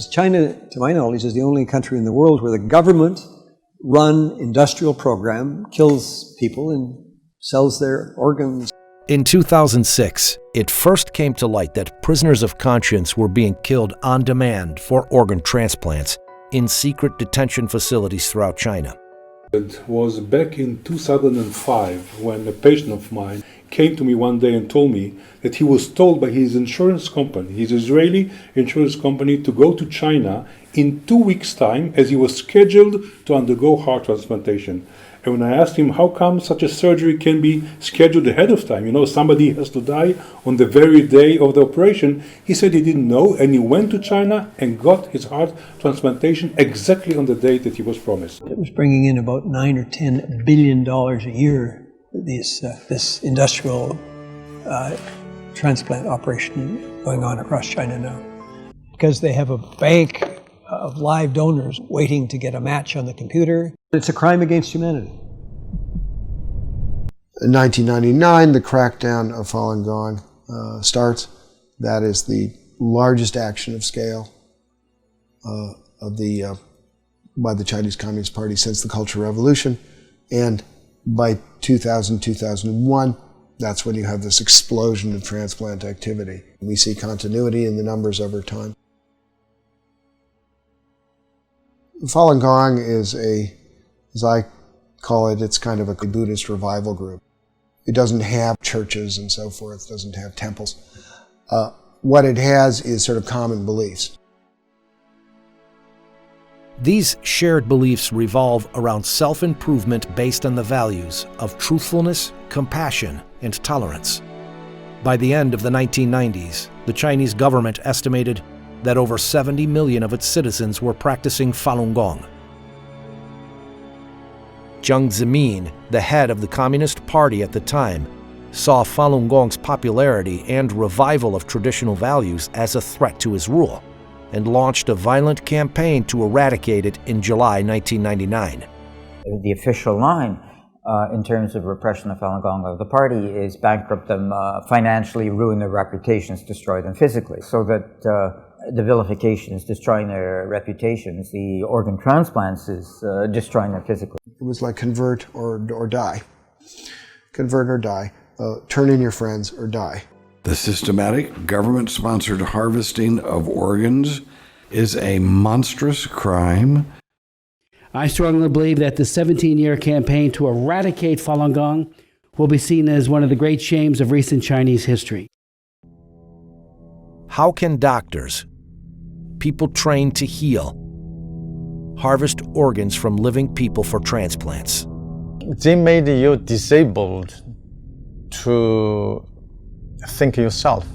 China, to my knowledge, is the only country in the world where the government-run industrial program kills people and sells their organs. In 2006, it first came to light that prisoners of conscience were being killed on demand for organ transplants in secret detention facilities throughout China. It was back in 2005 when a patient of mine came to me one day and told me that he was told by his insurance company, his Israeli insurance company, to go to China in 2 weeks' time as he was scheduled to undergo heart transplantation. And when I asked him how come such a surgery can be scheduled ahead of time, somebody has to die on the very day of the operation, he said he didn't know, and he went to China and got his heart transplantation exactly on the date that he was promised. It was bringing in about $9 or $10 billion a year, this industrial transplant operation going on across China now. Because they have a bank of live donors waiting to get a match on the computer. It's a crime against humanity. In 1999, the crackdown of Falun Gong starts. That is the largest action of scale by the Chinese Communist Party since the Cultural Revolution. And by 2000, 2001, that's when you have this explosion of transplant activity. We see continuity in the numbers over time. Falun Gong is as I call it, it's kind of a Buddhist revival group. It doesn't have churches and so forth, doesn't have temples. What it has is sort of common beliefs. These shared beliefs revolve around self-improvement based on the values of truthfulness, compassion, and tolerance. By the end of the 1990s, the Chinese government estimated that over 70 million of its citizens were practicing Falun Gong. Jiang Zemin, the head of the Communist Party at the time, saw Falun Gong's popularity and revival of traditional values as a threat to his rule, and launched a violent campaign to eradicate it in July 1999. The official line in terms of repression of Falun Gong of the party is bankrupt them financially, ruin their reputations, destroy them physically. So that the vilification is destroying their reputations, the organ transplants is destroying them physically. It was like convert or die. Convert or die. Turn in your friends or die. The systematic, government-sponsored harvesting of organs is a monstrous crime. I strongly believe that the 17-year campaign to eradicate Falun Gong will be seen as one of the great shames of recent Chinese history. How can doctors, people trained to heal, harvest organs from living people for transplants? They made you disabled to think yourself.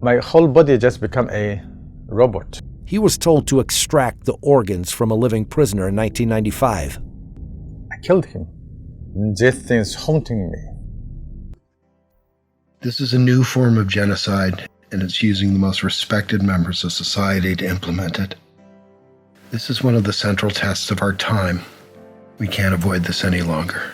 My whole body just become a robot. He was told to extract the organs from a living prisoner in 1995. I killed him. This thing is haunting me. This is a new form of genocide, and it's using the most respected members of society to implement it. This is one of the central tests of our time. We can't avoid this any longer.